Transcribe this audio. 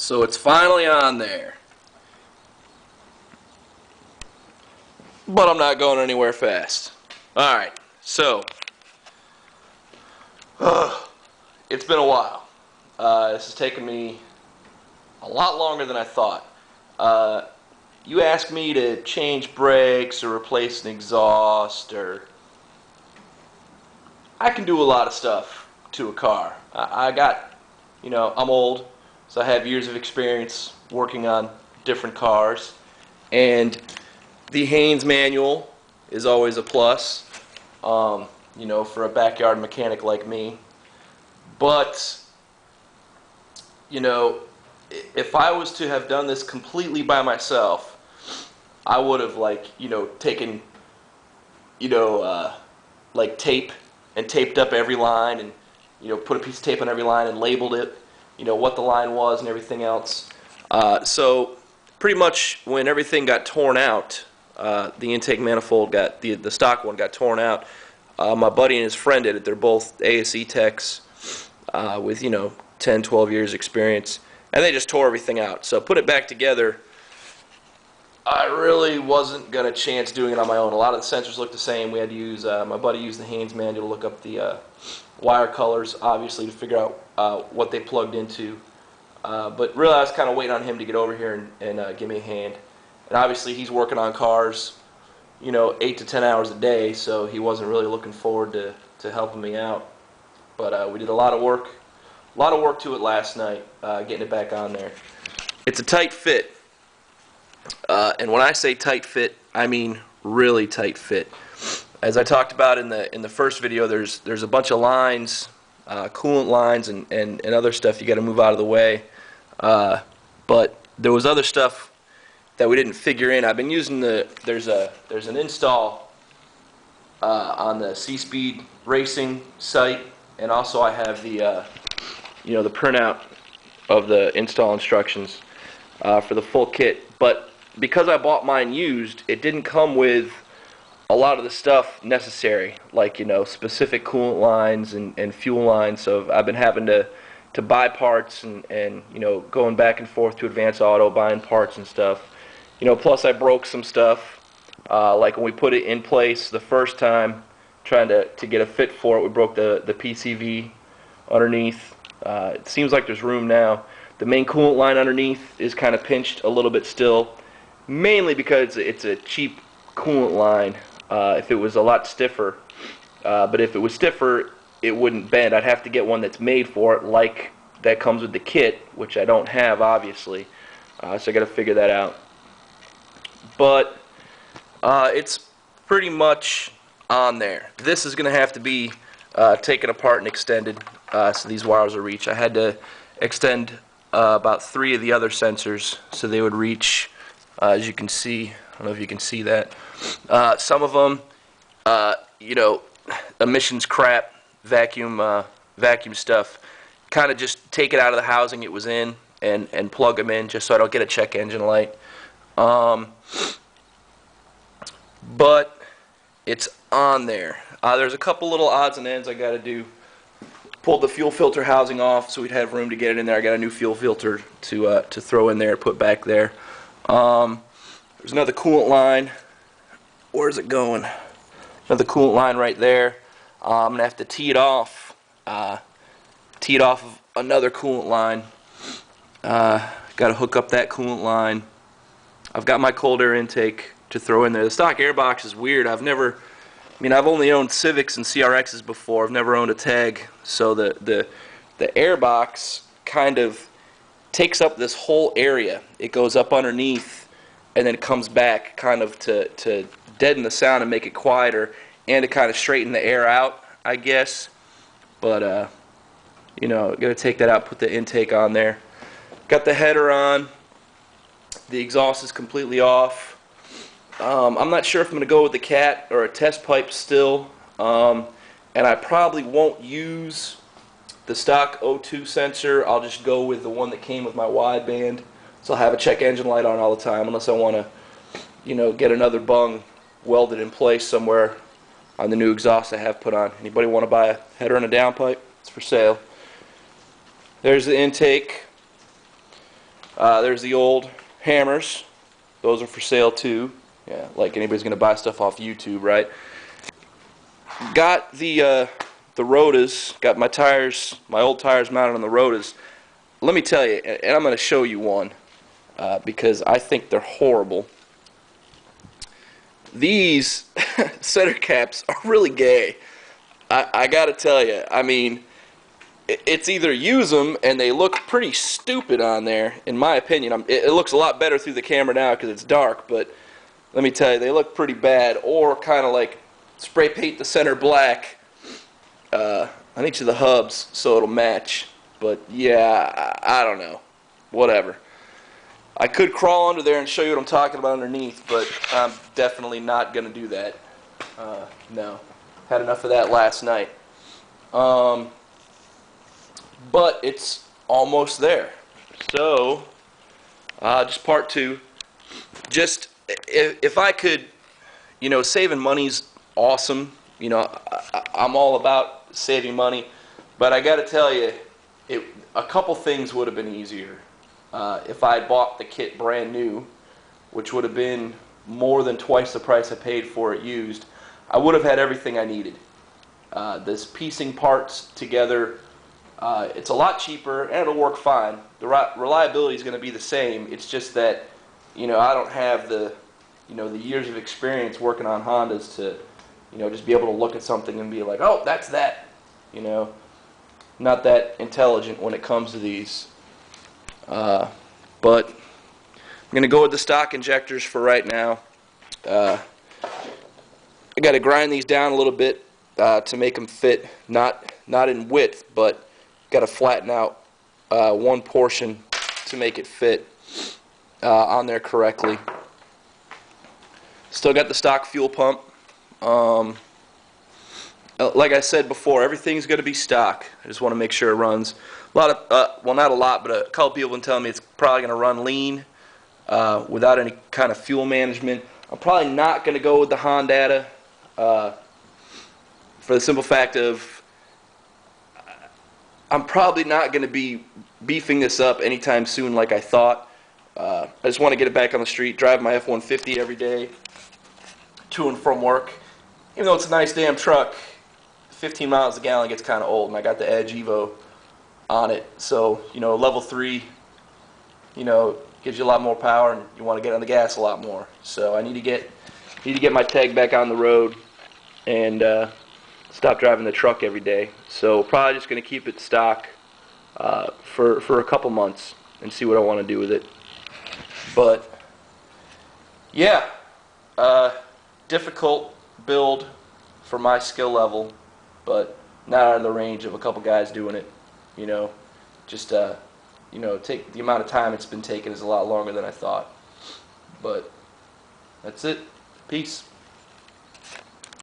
So it's finally on there. But I'm not going anywhere fast. Alright, so it's been a while. This has taken me a lot longer than I thought. You ask me to change brakes or replace an exhaust, or I can do a lot of stuff to a car. I got, I'm old, so I have years of experience working on different cars, and the Haynes manual is always a plus, for a backyard mechanic like me. But, if I was to have done this completely by myself, I would have taken, tape and taped up every line, and put a piece of tape on every line and labeled it, what the line was and everything else. So pretty much when everything got torn out, the intake manifold got the stock one got torn out. My buddy and his friend did it. They're both ASE techs with 10, 12 years experience, and they just tore everything out. So put it back together. I really wasn't going to chance doing it on my own. A lot of the sensors look the same. We had to use, my buddy used the Haynes manual to look up the wire colors, obviously, to figure out what they plugged into. But really, I was kind of waiting on him to get over here and give me a hand. And obviously, he's working on cars, 8 to 10 hours a day, so he wasn't really looking forward to helping me out. But we did a lot of work to it last night, getting it back on there. It's a tight fit. And when I say tight fit, I mean really tight fit. As I talked about in the first video, there's a bunch of lines, coolant lines, and other stuff you got to move out of the way. But there was other stuff that we didn't figure in. I've been using there's an install on the C-Speed Racing site, and also I have the the printout of the install instructions for the full kit. But because I bought mine used, it didn't come with a lot of the stuff necessary, like specific coolant lines and fuel lines. So I've been having to buy parts and going back and forth to Advance Auto, buying parts and stuff. Plus I broke some stuff, like when we put it in place the first time, trying to get a fit for it, we broke the PCV underneath. It seems like there's room now. The main coolant line underneath is kind of pinched a little bit still, mainly because it's a cheap coolant line. If it was a lot stiffer, but if it was stiffer, it wouldn't bend. I'd have to get one that's made for it, like that comes with the kit, which I don't have, obviously. So I got to figure that out. But it's pretty much on there. This is going to have to be taken apart and extended, so these wires will reach. I had to extend about 3 of the other sensors so they would reach, as you can see. I don't know if you can see that. Some of them, emissions crap, vacuum stuff, kind of just take it out of the housing it was in and plug them in, just so I don't get a check engine light. But it's on there. There's a couple little odds and ends I got to do. Pulled the fuel filter housing off so we'd have room to get it in there. I got a new fuel filter to throw in there, put back there. There's another coolant line. Where's it going? Another coolant line right there. I'm going to have to tee it off of another coolant line. Got to hook up that coolant line. I've got my cold air intake to throw in there. The stock airbox is weird. I've only owned Civics and CRXs before. I've never owned a Tag. So the airbox kind of takes up this whole area. It goes up underneath and then it comes back kind of to deaden the sound and make it quieter, and to kind of straighten the air out, I guess. But gotta take that out, put the intake on there. Got the header on. The exhaust is completely off. I'm not sure if I'm gonna go with the cat or a test pipe still, and I probably won't use the stock O2 sensor. I'll just go with the one that came with my wideband. So I'll have a check engine light on all the time, unless I want to, get another bung welded in place somewhere on the new exhaust I have put on. Anybody want to buy a header and a downpipe? It's for sale. There's the intake. There's the old hammers. Those are for sale too. Yeah, like anybody's gonna buy stuff off YouTube, right? Got the rotas. Got my tires, my old tires mounted on the rotas. Let me tell you, and I'm gonna show you one because I think they're horrible. These center caps are really gay. I gotta tell you. I mean, it's either use them and they look pretty stupid on there, in my opinion. It looks a lot better through the camera now because it's dark, but let me tell you, they look pretty bad. Or kind of like spray paint the center black on each of the hubs so it'll match. But yeah, I don't know. Whatever. I could crawl under there and show you what I'm talking about underneath, but I'm definitely not going to do that. No. Had enough of that last night. But it's almost there. So, just part two. Just, if I could, you know, saving money's awesome. You know, I'm all about saving money. But I got to tell you, a couple things would have been easier. If I had bought the kit brand new, which would have been more than twice the price I paid for it used, I would have had everything I needed. This piecing parts together, it's a lot cheaper and it'll work fine. The reliability is going to be the same. It's just that, you know, I don't have the, you know, the years of experience working on Hondas to, you know, just be able to look at something and be like, oh, that's that. You know, not that intelligent when it comes to these. But I'm going to go with the stock injectors for right now. I got to grind these down a little bit to make them fit, not in width, but got to flatten out one portion to make it fit on there correctly. Still got the stock fuel pump. Like I said before, everything's going to be stock. I just want to make sure it runs. A lot of, well, not a lot, but a couple people have been telling me it's probably going to run lean without any kind of fuel management. I'm probably not going to go with the Honda for the simple fact of I'm probably not going to be beefing this up anytime soon like I thought. I just want to get it back on the street, drive my F-150 every day to and from work. Even though it's a nice damn truck, 15 miles a gallon gets kind of old, and I got the Edge Evo on it. So, you know, level 3, you know, gives you a lot more power, and you want to get on the gas a lot more. So I need to get my tag back on the road and stop driving the truck every day. So probably just going to keep it stock for a couple months and see what I want to do with it. But yeah, difficult build for my skill level, but not out of the range of a couple guys doing it. You know, just you know, take the amount of time it's been taking is a lot longer than I thought. But that's it. Peace.